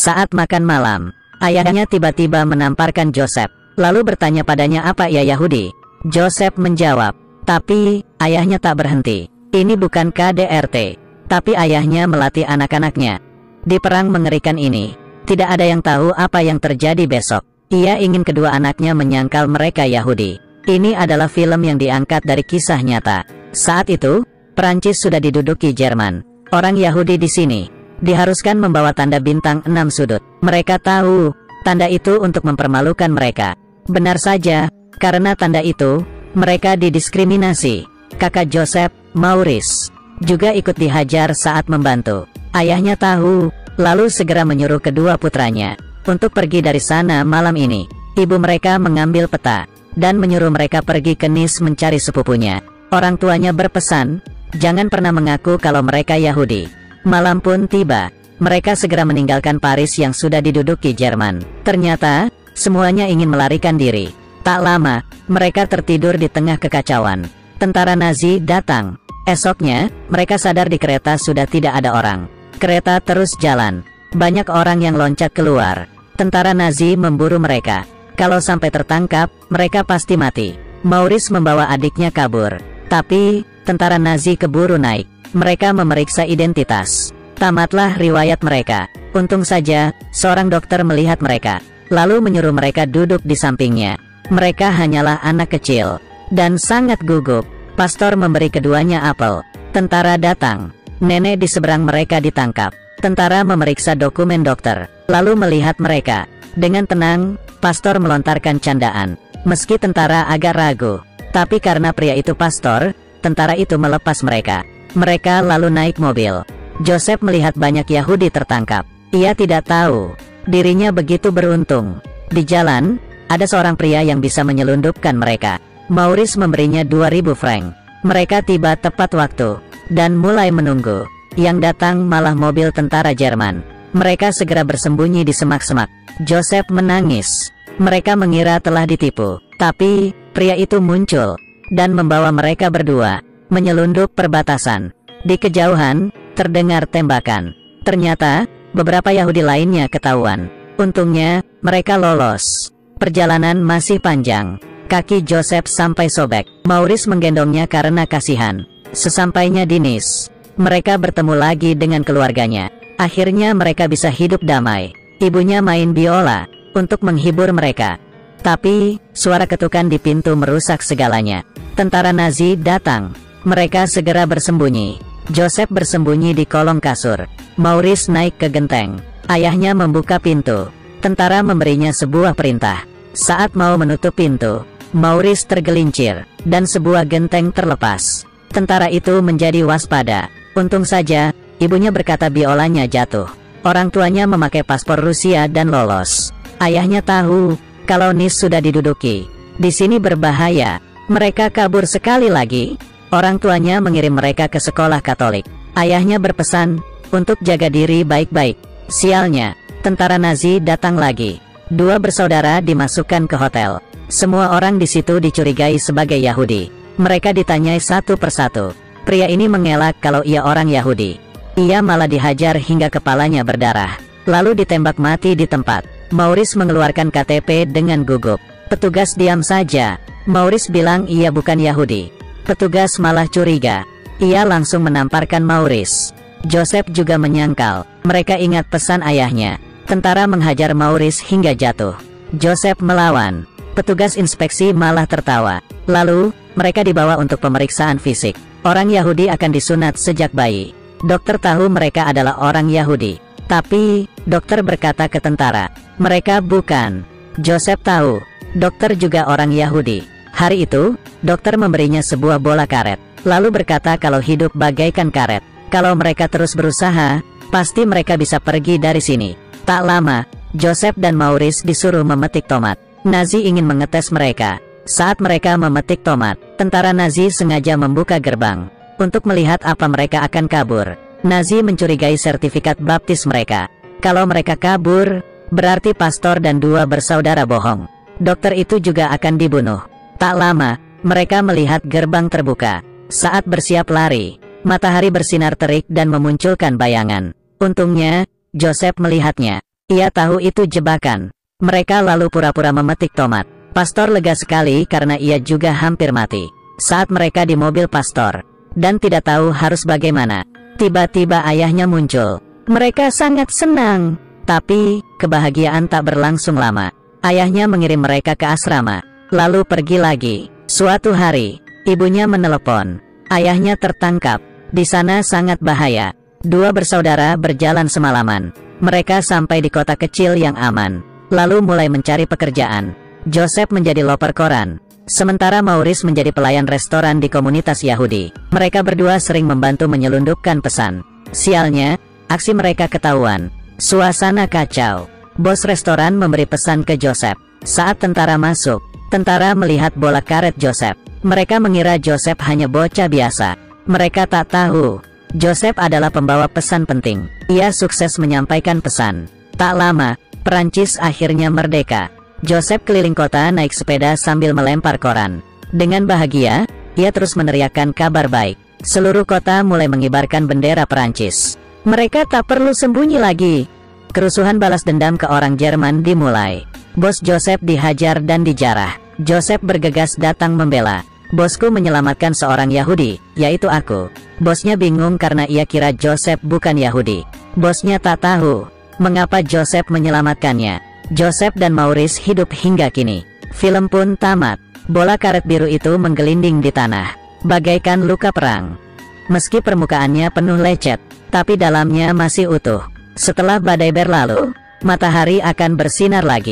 Saat makan malam, ayahnya tiba-tiba menamparkan Joseph, lalu bertanya padanya apa ia Yahudi. Joseph menjawab, tapi ayahnya tak berhenti. Ini bukan KDRT, tapi ayahnya melatih anak-anaknya. Di perang mengerikan ini, tidak ada yang tahu apa yang terjadi besok. Ia ingin kedua anaknya menyangkal mereka Yahudi. Ini adalah film yang diangkat dari kisah nyata. Saat itu, Perancis sudah diduduki Jerman. Orang Yahudi di sini diharuskan membawa tanda bintang 6 sudut. Mereka tahu, tanda itu untuk mempermalukan mereka. Benar saja, karena tanda itu, mereka didiskriminasi. Kakak Joseph, Maurice, juga ikut dihajar saat membantu. Ayahnya tahu, lalu segera menyuruh kedua putranya untuk pergi dari sana malam ini. Ibu mereka mengambil peta dan menyuruh mereka pergi ke Nice mencari sepupunya. Orang tuanya berpesan, jangan pernah mengaku kalau mereka Yahudi. Malam pun tiba, mereka segera meninggalkan Paris yang sudah diduduki Jerman. Ternyata, semuanya ingin melarikan diri. Tak lama, mereka tertidur di tengah kekacauan. Tentara Nazi datang. Esoknya, mereka sadar di kereta sudah tidak ada orang. Kereta terus jalan. Banyak orang yang loncat keluar. Tentara Nazi memburu mereka. Kalau sampai tertangkap, mereka pasti mati. Maurice membawa adiknya kabur. Tapi, tentara Nazi keburu naik. Mereka memeriksa identitas. Tamatlah riwayat mereka. Untung saja, seorang dokter melihat mereka, lalu menyuruh mereka duduk di sampingnya. Mereka hanyalah anak kecil, dan sangat gugup. Pastor memberi keduanya apel. Tentara datang. Nenek di seberang mereka ditangkap. Tentara memeriksa dokumen dokter, lalu melihat mereka. Dengan tenang, pastor melontarkan candaan. Meski tentara agak ragu, tapi karena pria itu pastor, tentara itu melepas mereka. Mereka lalu naik mobil. Joseph melihat banyak Yahudi tertangkap. Ia tidak tahu, dirinya begitu beruntung. Di jalan, ada seorang pria yang bisa menyelundupkan mereka. Maurice memberinya 2.000 franc. Mereka tiba tepat waktu, dan mulai menunggu. Yang datang malah mobil tentara Jerman. Mereka segera bersembunyi di semak-semak. Joseph menangis. Mereka mengira telah ditipu. Tapi, pria itu muncul, dan membawa mereka berdua menyelundup perbatasan. Di kejauhan, terdengar tembakan. Ternyata, beberapa Yahudi lainnya ketahuan. Untungnya, mereka lolos. Perjalanan masih panjang. Kaki Joseph sampai sobek. Maurice menggendongnya karena kasihan. Sesampainya di Nice, mereka bertemu lagi dengan keluarganya. Akhirnya mereka bisa hidup damai. Ibunya main biola untuk menghibur mereka. Tapi, suara ketukan di pintu merusak segalanya. Tentara Nazi datang. Mereka segera bersembunyi. Joseph bersembunyi di kolong kasur. Maurice naik ke genteng. Ayahnya membuka pintu. Tentara memberinya sebuah perintah. Saat mau menutup pintu, Maurice tergelincir, dan sebuah genteng terlepas. Tentara itu menjadi waspada. Untung saja, ibunya berkata biolanya jatuh. Orang tuanya memakai paspor Rusia dan lolos. Ayahnya tahu, kalau Nice sudah diduduki. Di sini berbahaya. Mereka kabur sekali lagi. Orang tuanya mengirim mereka ke sekolah Katolik. Ayahnya berpesan untuk jaga diri baik-baik. Sialnya, tentara Nazi datang lagi. 2 bersaudara dimasukkan ke hotel. Semua orang di situ dicurigai sebagai Yahudi. Mereka ditanyai satu persatu. Pria ini mengelak kalau ia orang Yahudi. Ia malah dihajar hingga kepalanya berdarah, lalu ditembak mati di tempat. Maurice mengeluarkan KTP dengan gugup. Petugas diam saja. Maurice bilang ia bukan Yahudi. Petugas malah curiga. Ia langsung menamparkan Maurice. Joseph juga menyangkal. Mereka ingat pesan ayahnya. Tentara menghajar Maurice hingga jatuh. Joseph melawan. Petugas inspeksi malah tertawa. Lalu, mereka dibawa untuk pemeriksaan fisik. Orang Yahudi akan disunat sejak bayi. Dokter tahu mereka adalah orang Yahudi. Tapi, dokter berkata ke tentara, mereka bukan. Joseph tahu, dokter juga orang Yahudi. Hari itu, dokter memberinya sebuah bola karet, lalu berkata kalau hidup bagaikan karet. Kalau mereka terus berusaha, pasti mereka bisa pergi dari sini. Tak lama, Joseph dan Maurice disuruh memetik tomat. Nazi ingin mengetes mereka. Saat mereka memetik tomat, tentara Nazi sengaja membuka gerbang untuk melihat apa mereka akan kabur. Nazi mencurigai sertifikat baptis mereka. Kalau mereka kabur, berarti pastor dan 2 bersaudara bohong. Dokter itu juga akan dibunuh. Tak lama, mereka melihat gerbang terbuka. Saat bersiap lari, matahari bersinar terik dan memunculkan bayangan. Untungnya, Joseph melihatnya. Ia tahu itu jebakan. Mereka lalu pura-pura memetik tomat. Pastor lega sekali karena ia juga hampir mati saat mereka di mobil pastor, dan tidak tahu harus bagaimana. Tiba-tiba ayahnya muncul. Mereka sangat senang, tapi kebahagiaan tak berlangsung lama. Ayahnya mengirim mereka ke asrama, lalu pergi lagi. Suatu hari, ibunya menelepon. Ayahnya tertangkap. Di sana sangat bahaya. Dua bersaudara berjalan semalaman. Mereka sampai di kota kecil yang aman, lalu mulai mencari pekerjaan. Joseph menjadi loper koran, sementara Maurice menjadi pelayan restoran di komunitas Yahudi. Mereka berdua sering membantu menyelundupkan pesan. Sialnya, aksi mereka ketahuan. Suasana kacau. Bos restoran memberi pesan ke Joseph. Saat tentara masuk, tentara melihat bola karet Joseph. Mereka mengira Joseph hanya bocah biasa. Mereka tak tahu Joseph adalah pembawa pesan penting. Ia sukses menyampaikan pesan. Tak lama, Perancis akhirnya merdeka. Joseph keliling kota naik sepeda sambil melempar koran. Dengan bahagia, ia terus meneriakkan kabar baik. Seluruh kota mulai mengibarkan bendera Perancis. Mereka tak perlu sembunyi lagi. Kerusuhan balas dendam ke orang Jerman dimulai. Bos Joseph dihajar dan dijarah. Joseph bergegas datang membela. Bosku menyelamatkan seorang Yahudi, yaitu aku. Bosnya bingung karena ia kira Joseph bukan Yahudi. Bosnya tak tahu mengapa Joseph menyelamatkannya. Joseph dan Maurice hidup hingga kini. Film pun tamat. Bola karet biru itu menggelinding di tanah, bagaikan luka perang. Meski permukaannya penuh lecet, tapi dalamnya masih utuh. Setelah badai berlalu, matahari akan bersinar lagi.